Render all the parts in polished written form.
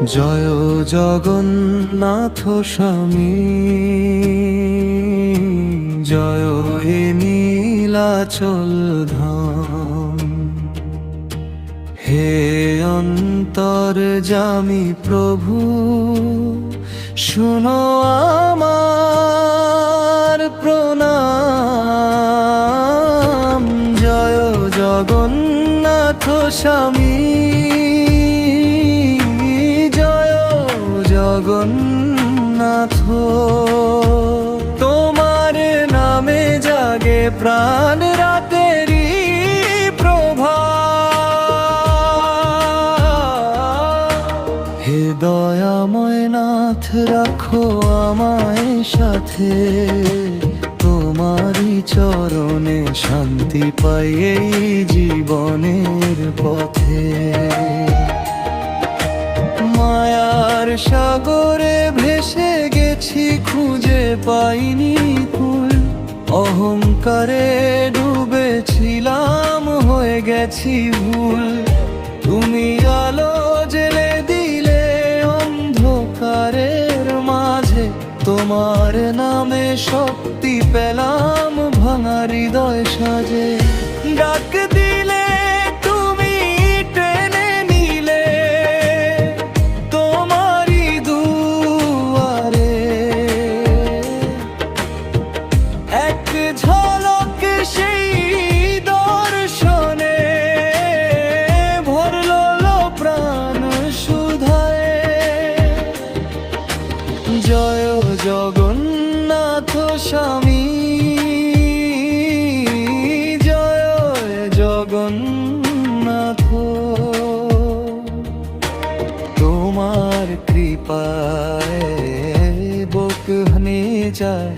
জয় জগন্নাথ স্বামী, জয় হে নীলাচল ধাম। হে অন্তর্যামী প্রভু, শুনো আমার প্রণাম। জয় জগন্নাথ স্বামী, জয় জগন্নাথ। তোমার নামে জাগে প্রাণ রাতেরি প্রভা। হে দয়াময় নাথ, রাখো আমায় সাথে, তোমারই চরণে শান্তি পাই এই জীবনের পথে। মায়ার সাগরে ভেসে গেছি, খুঁজে পাইনি কুল। অহংকারে ডুবেছিলাম, হয়ে গেছি ভুল। তুমি আলো জেলে দিলে অন্ধকারের মাঝে, তোমার নামে শক্তি পেলাম ভাঙা হৃদয় সাজে। ডাক দিলে তুমি টেনে নিলে তোমারই দুয়ারে। এক ঝলক সেই দর্শনে ভরল প্রাণ সুধায়। জয় জগন্নাথ স্বামী, জয় জগন্নাথ। তোমার কৃপায় বুক ভনে যায়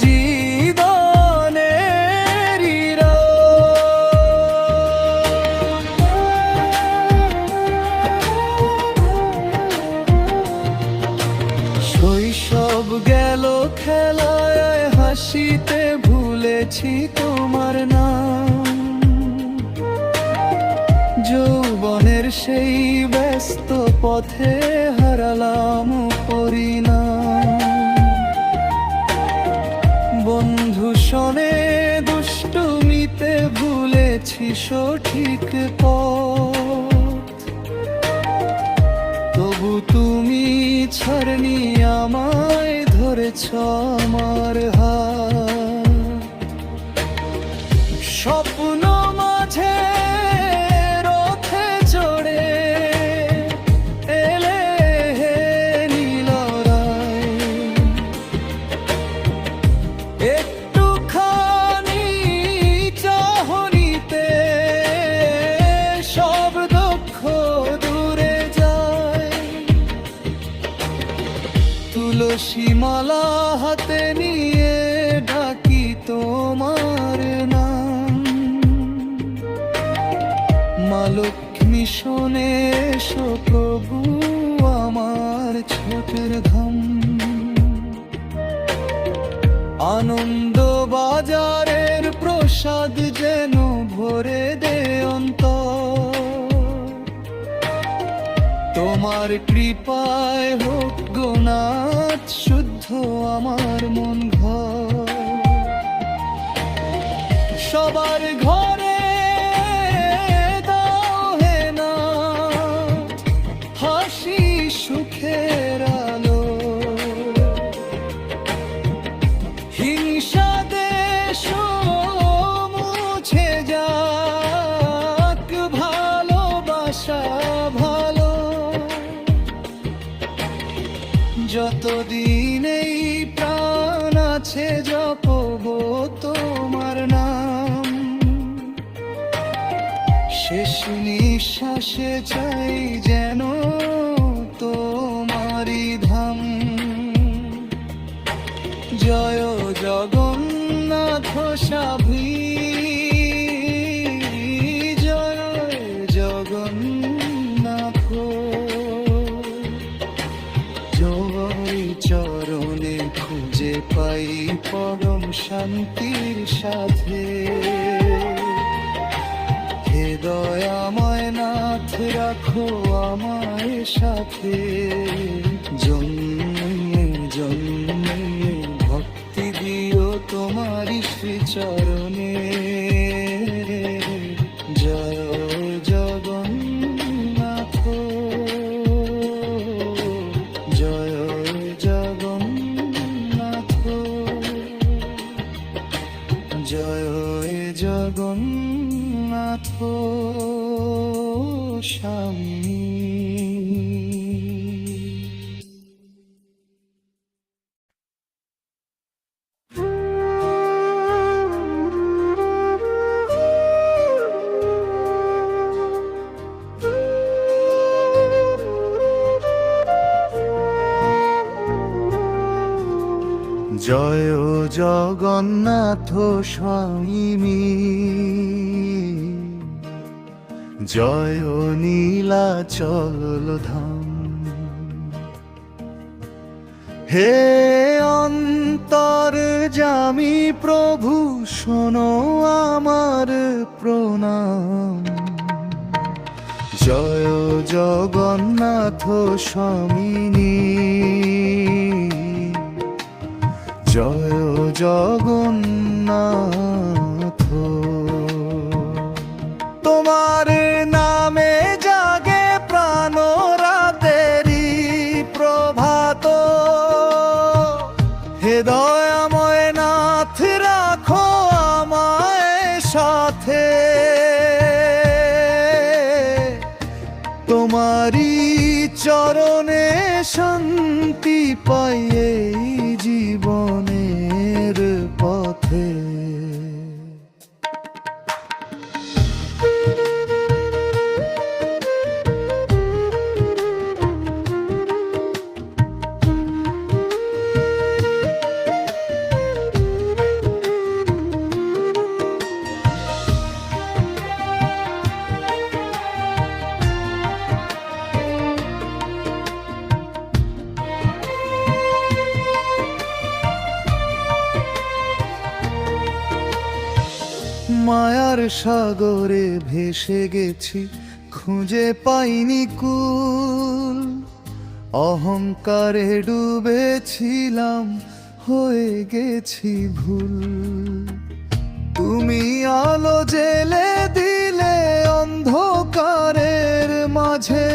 জীবনের শৈশব গেল খেলায়, হাসিতে ভুলেছি তোমার নাম। যৌবনের সেই ব্যস্ত পথে হারালাম পরিণাম। বন্ধু শোনে দুষ্টুমিতে ভুলেছি সঠিক পথ। তবু তুমি ছাড়নি আমায়, ধরেছ আমার হাত। স্বপ্ন মাঝে রথে চড়ে এলে হে নীলরায়। একটুখানি চাহনিতে সব দুঃখ দূরে যায়। তুলসী মালা হাতে নিয়ে ডাকি তোমার নাম। মা লক্ষ্মী শোনে এসো প্রভু, আমার ছোটের ধাম। আনন্দ বাজারের প্রসাদ যেন ভরে দে অন্তর। তোমার কৃপায় হোক গোনাথ শুদ্ধ আমার মন ঘর। সবার ঘরে দাও হে নাথ, হাসি সুখের আলো। হিংসা দেশ মুছে যাক, ভালোবাসা ভালো। যতদিন এই প্রাণ আছে জপব তোমার নাম। শেষ নিঃশ্বাসে চাই যেন তোমারই ধাম। জয় জগন্নাথ স্বামী, জয় জগন্নাথ। জয় চরণে খুঁজে পাই পরম শান্তির সাথে। হে দয়াময় নাথ, রাখো আমায় সাথে। জন্মে জন্মে ভক্তি দিও তোমারি শ্রীচরণে। জয় জগন্নাথ, জয় জগন্নাথ, জয় জগন্নাথ স্বামী। জয় জগন্নাথ স্বামী, জয় নীলাচল ধাম। হে অন্তর্যামী প্রভু, শোনো আমার প্রণাম। জয় জগন্নাথ স্বামিনী, জয় জগন্নাথ। তোমার নামে জাগে প্রাণ রাতেরি প্রভাত। হে দয়াময় নাথ, রাখো আমায় সাথে। তোমারি চরণে শান্তি পাই এই জীবনের পথে। মায়ার সাগরে ভেসে গেছি, খুঁজে পাইনি কুল। অহংকারে ডুবেছিলাম, হয়ে গেছি ভুল। তুমি আলো জেলে দিলে অন্ধকারের মাঝে।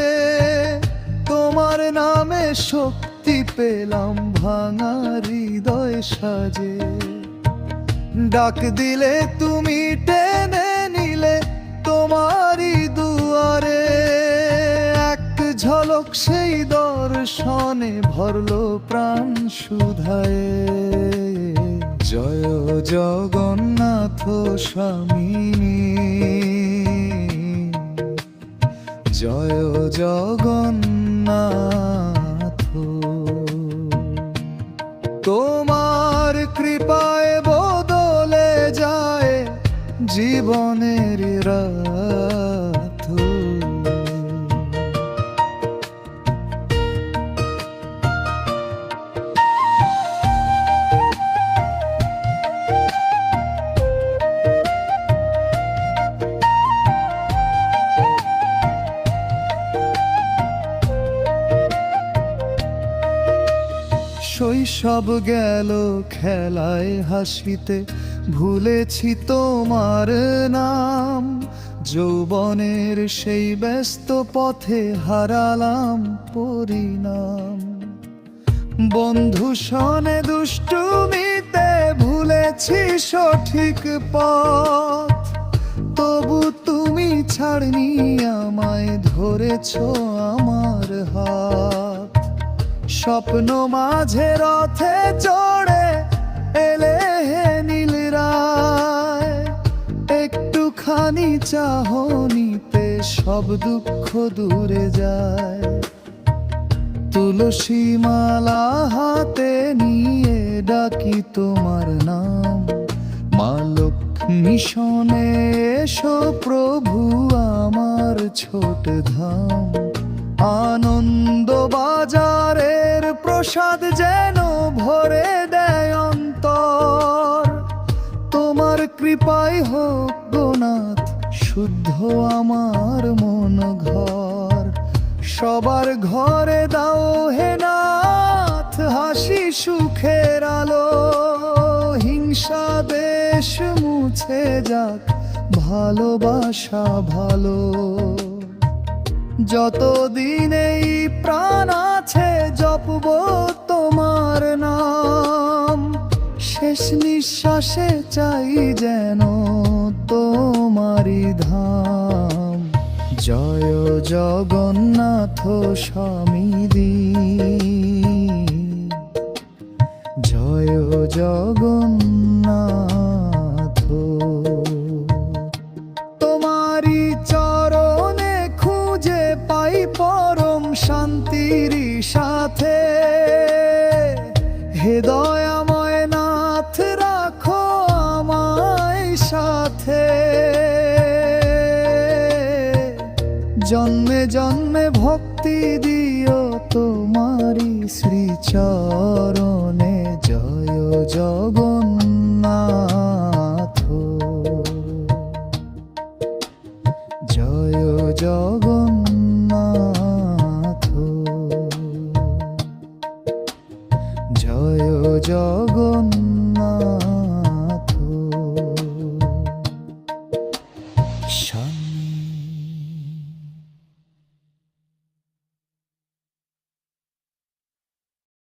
তোমার নামে শক্তি পেলাম, ভাঙা হৃদয় সাজে। ডাক দিলে তুমি টেনে নিলে তোমারি দুয়ারে। এক ঝলক সেই দর্শনে ভরলো প্রাণ সুধায়। জয় জগন্নাথ স্বামিনী, জয় জগন্নাথ। তোমার কৃপায় বদলে যায় জীবনের রাত। শৈশব গেল খেলায় হাসিতে, ভুলেছি তোমার নাম। যৌবনের সেই ব্যস্ত পথে হারালাম পরিণাম। বন্ধু শনে দুষ্টুমিতে ভুলেছি সঠিক পথ। তবু তুমি ছাড়নি আমায়, ধরেছ আমার হাত। স্বপ্ন মাঝে রথে চড়ে এলে হে নীল রায়। একটুখানি চাহনিতে সব দুঃখ দূরে যায়। তুলসী মালা হাতে নিয়ে ডাকি তোমার নাম। মা লক্ষ্মী শোনে এসো প্রভু আমার ছোট ধাম। আনন্দ বাজারের প্রসাদ যেন ভরে দেয় অন্তর। তোমার কৃপায় হোক গো নাথ শুদ্ধ আমার মন ঘর। সবার ঘরে দাও হে নাথ হাসি সুখের আলো, হিংসা দেশ মুছে যাক ভালোবাসা ভালো। যতদিন এই প্রাণ আছে জপব তোমার নাম, শেষ নিঃশ্বাসে চাই যেন তোমারি ধাম। জয় জগন্নাথ স্বামীদি, জয় জগন্নাথ। তোমারি চরণে খুঁজে পাই পরম শান্তির সাথে, হে দয়াময় নাথ রাখো আমায় সাথে। জন্মে জন্মে ভক্তি দিও তোমারি শ্রীচরণে, জয় জগন্নাথ, জয় জগন্নাথ, জয় জগন্নাথ।